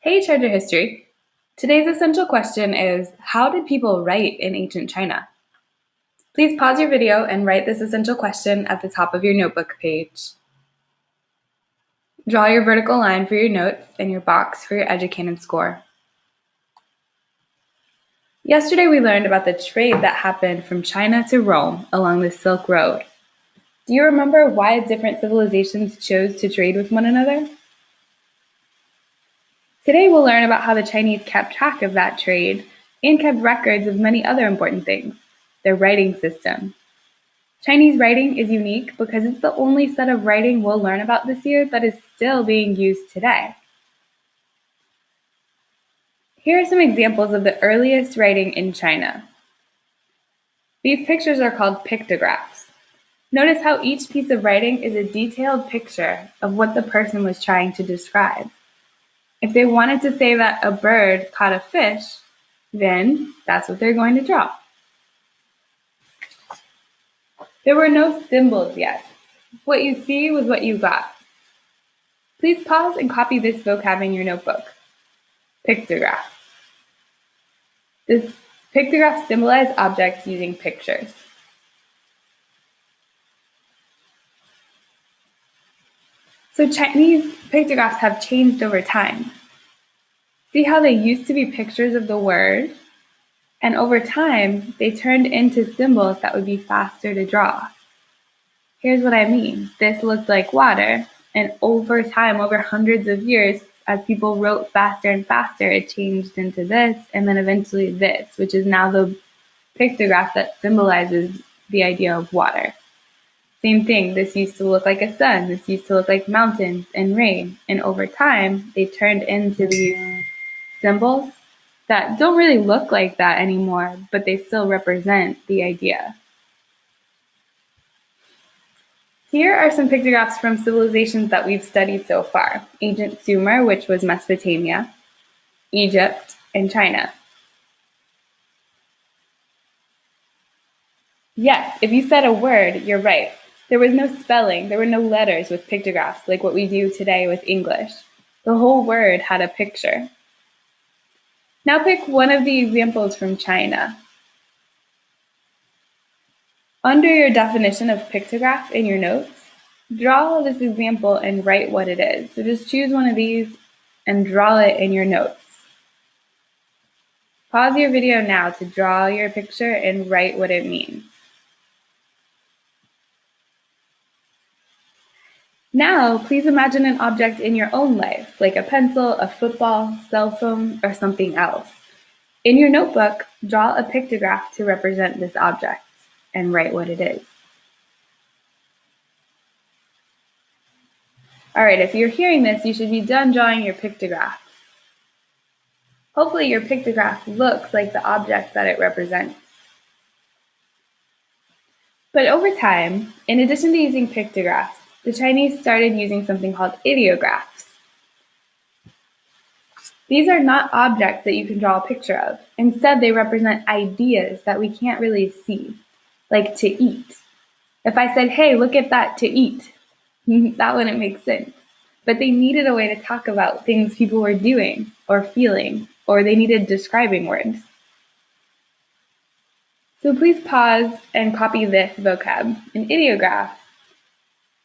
Hey, Treasure History. Today's essential question is, how did people write in ancient China? Please pause your video and write this essential question at the top of your notebook page. Draw your vertical line for your notes and your box for your educated score. Yesterday we learned about the trade that happened from China to Rome along the Silk Road. Do you remember why different civilizations chose to trade with one another? Today we'll learn about how the Chinese kept track of that trade and kept records of many other important things, their writing system. Chinese writing is unique because it's the only set of writing we'll learn about this year that is still being used today. Here are some examples of the earliest writing in China. These pictures are called pictographs. Notice how each piece of writing is a detailed picture of what the person was trying to describe. If they wanted to say that a bird caught a fish, then that's what they're going to draw. There were no symbols yet. What you see was what you got. Please pause and copy this vocab in your notebook. Pictograph. This pictographs symbolize objects using pictures. So Chinese pictographs have changed over time. See how they used to be pictures of the word, and over time, they turned into symbols that would be faster to draw. Here's what I mean. This looked like water, and over time, over hundreds of years, as people wrote faster and faster, it changed into this, and then eventually this, which is now the pictograph that symbolizes the idea of water. Same thing, this used to look like a sun, this used to look like mountains and rain, and over time, they turned into these symbols that don't really look like that anymore, but they still represent the idea. Here are some pictographs from civilizations that we've studied so far. Ancient Sumer, which was Mesopotamia, Egypt, and China. Yes, if you said a word, you're right. There was no spelling, there were no letters with pictographs like what we do today with English. The whole word had a picture. Now pick one of the examples from China. Under your definition of pictograph in your notes, draw this example and write what it is. So just choose one of these and draw it in your notes. Pause your video now to draw your picture and write what it means. Now, please imagine an object in your own life, like a pencil, a football, cell phone, or something else. In your notebook, draw a pictograph to represent this object and write what it is. All right, if you're hearing this, you should be done drawing your pictograph. Hopefully your pictograph looks like the object that it represents. But over time, in addition to using pictographs, the Chinese started using something called ideographs. These are not objects that you can draw a picture of. Instead, they represent ideas that we can't really see, like to eat. If I said, hey, look at that to eat, that wouldn't make sense. But they needed a way to talk about things people were doing or feeling, or they needed describing words. So please pause and copy this vocab. An ideograph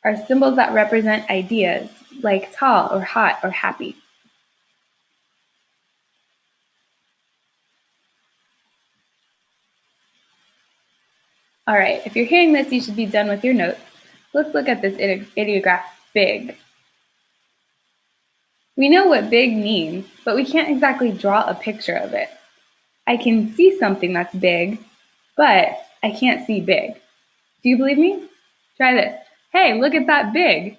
are symbols that represent ideas, like tall or hot or happy. All right, if you're hearing this, you should be done with your notes. Let's look at this ideograph, big. We know what big means, but we can't exactly draw a picture of it. I can see something that's big, but I can't see big. Do you believe me? Try this. Hey, look at that big.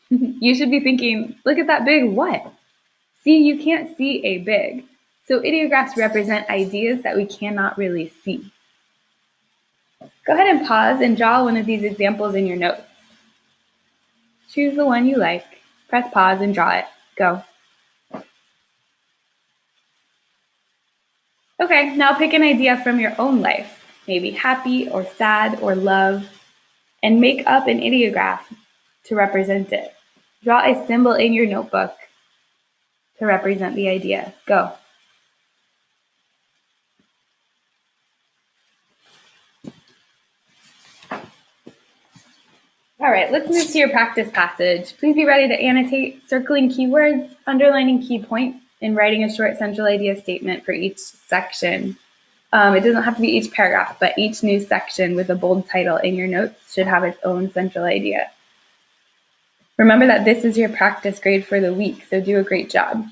You should be thinking, look at that big what? See, you can't see a big. So ideographs represent ideas that we cannot really see. Go ahead and pause and draw one of these examples in your notes. Choose the one you like, press pause and draw it. Go. Okay, now pick an idea from your own life, maybe happy or sad or love, and make up an ideograph to represent it. Draw a symbol in your notebook to represent the idea. Go. All right, let's move to your practice passage. Please be ready to annotate, circling keywords, underlining key points, and writing a short central idea statement for each section. It doesn't have to be each paragraph, but each new section with a bold title in your notes should have its own central idea. Remember that this is your practice grade for the week, so do a great job.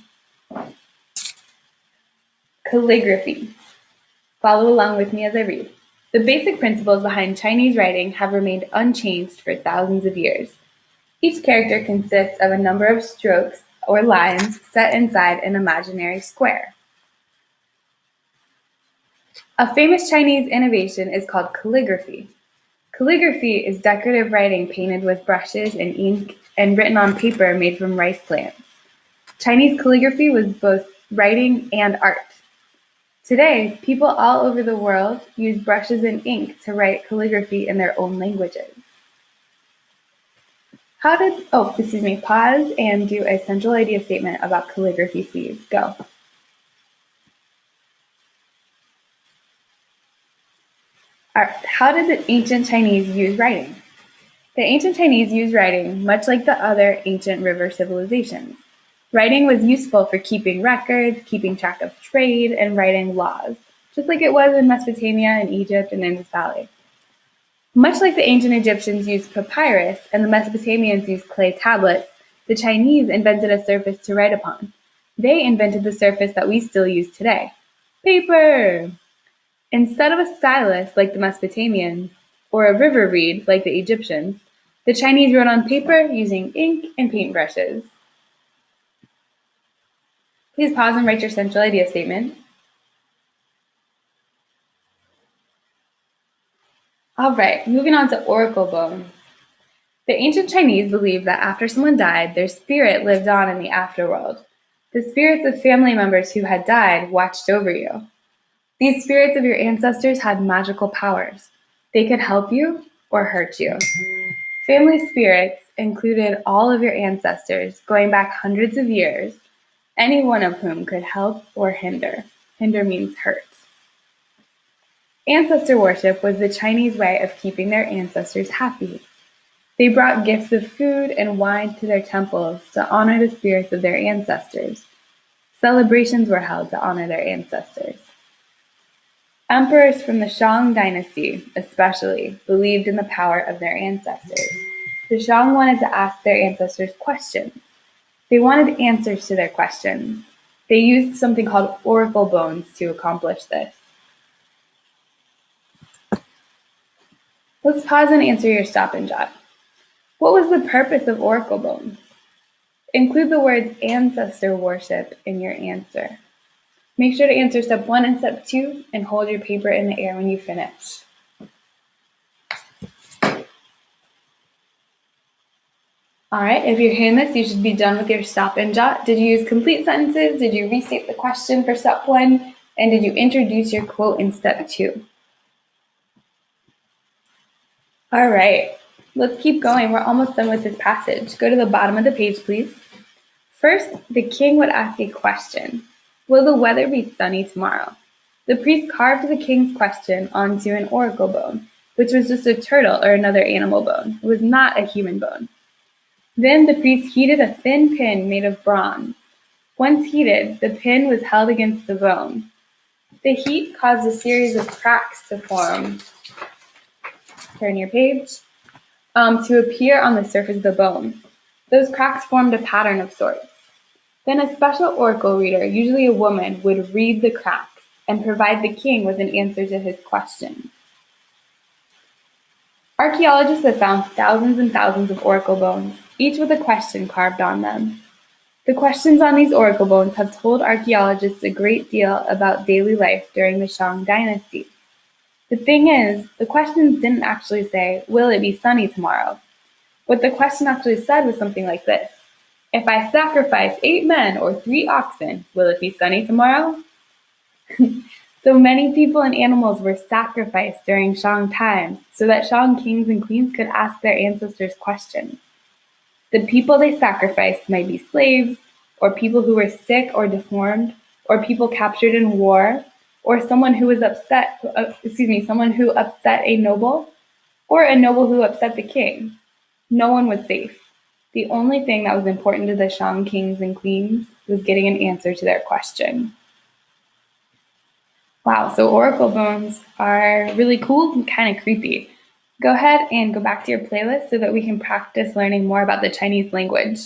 Calligraphy. Follow along with me as I read. The basic principles behind Chinese writing have remained unchanged for thousands of years. Each character consists of a number of strokes or lines set inside an imaginary square. A famous Chinese innovation is called calligraphy. Calligraphy is decorative writing painted with brushes and ink and written on paper made from rice plants. Chinese calligraphy was both writing and art. Today, people all over the world use brushes and ink to write calligraphy in their own languages. Pause and do a central idea statement about calligraphy, please. Go. How did the ancient Chinese use writing? The ancient Chinese used writing much like the other ancient river civilizations. Writing was useful for keeping records, keeping track of trade, and writing laws, just like it was in Mesopotamia and Egypt and Indus Valley. Much like the ancient Egyptians used papyrus and the Mesopotamians used clay tablets, the Chinese invented a surface to write upon. They invented the surface that we still use today, paper. Instead of a stylus like the Mesopotamians, or a river reed like the Egyptians, the Chinese wrote on paper using ink and paintbrushes. Please pause and write your central idea statement. All right, moving on to oracle bones. The ancient Chinese believed that after someone died, their spirit lived on in the afterworld. The spirits of family members who had died watched over you. These spirits of your ancestors had magical powers. They could help you or hurt you. Family spirits included all of your ancestors, going back hundreds of years, any one of whom could help or hinder. Hinder means hurt. Ancestor worship was the Chinese way of keeping their ancestors happy. They brought gifts of food and wine to their temples to honor the spirits of their ancestors. Celebrations were held to honor their ancestors. Emperors from the Shang dynasty, especially, believed in the power of their ancestors. The Shang wanted to ask their ancestors questions. They wanted answers to their questions. They used something called oracle bones to accomplish this. Let's pause and answer your stop and jot. What was the purpose of oracle bones? Include the words ancestor worship in your answer. Make sure to answer step 1 and step 2 and hold your paper in the air when you finish. All right, if you're hearing this, you should be done with your stop and jot. Did you use complete sentences? Did you restate the question for step 1? And did you introduce your quote in step 2? All right, let's keep going. We're almost done with this passage. Go to the bottom of the page, please. First, the king would ask a question. Will the weather be sunny tomorrow? The priest carved the king's question onto an oracle bone, which was just a turtle or another animal bone. It was not a human bone. Then the priest heated a thin pin made of bronze. Once heated, the pin was held against the bone. The heat caused a series of cracks to form. Turn your page. To appear on the surface of the bone. Those cracks formed a pattern of sorts. Then a special oracle reader, usually a woman, would read the cracks and provide the king with an answer to his question. Archaeologists have found thousands and thousands of oracle bones, each with a question carved on them. The questions on these oracle bones have told archaeologists a great deal about daily life during the Shang dynasty. The thing is, the questions didn't actually say, will it be sunny tomorrow? What the question actually said was something like this. If I sacrifice 8 men or 3 oxen, will it be sunny tomorrow? So many people and animals were sacrificed during Shang times so that Shang kings and queens could ask their ancestors questions. The people they sacrificed might be slaves, or people who were sick or deformed, or people captured in war, or someone who upset a noble, or a noble who upset the king. No one was safe. The only thing that was important to the Shang kings and queens was getting an answer to their question. Wow, so oracle bones are really cool and kind of creepy. Go ahead and go back to your playlist so that we can practice learning more about the Chinese language.